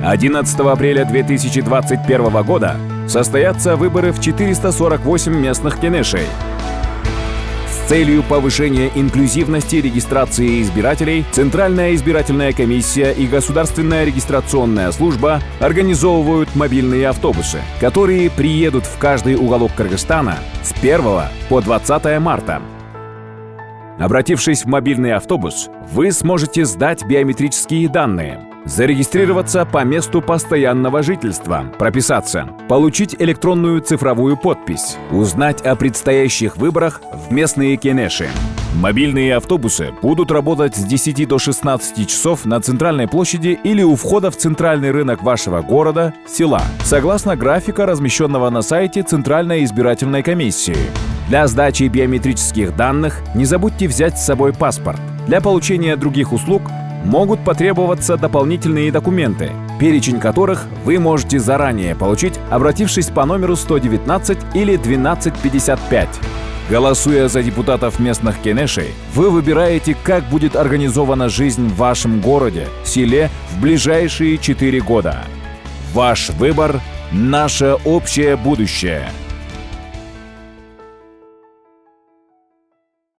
11 апреля 2021 года состоятся выборы в 448 местных кенешей. С целью повышения инклюзивности регистрации избирателей Центральная избирательная комиссия и Государственная регистрационная служба организовывают мобильные автобусы, которые приедут в каждый уголок Кыргызстана с 1 по 20 марта. Обратившись в мобильный автобус, вы сможете сдать биометрические данные, зарегистрироваться по месту постоянного жительства, прописаться, получить электронную цифровую подпись, узнать о предстоящих выборах в местные кенеши. Мобильные автобусы будут работать с 10 до 16 часов на центральной площади или у входа в центральный рынок вашего города, села, согласно графика, размещенного на сайте Центральной избирательной комиссии. Для сдачи биометрических данных не забудьте взять с собой паспорт. Для получения других услуг могут потребоваться дополнительные документы, перечень которых вы можете заранее получить, обратившись по номеру 119 или 1255. Голосуя за депутатов местных кенешей, вы выбираете, как будет организована жизнь в вашем городе, селе в ближайшие 4 года. Ваш выбор – наше общее будущее.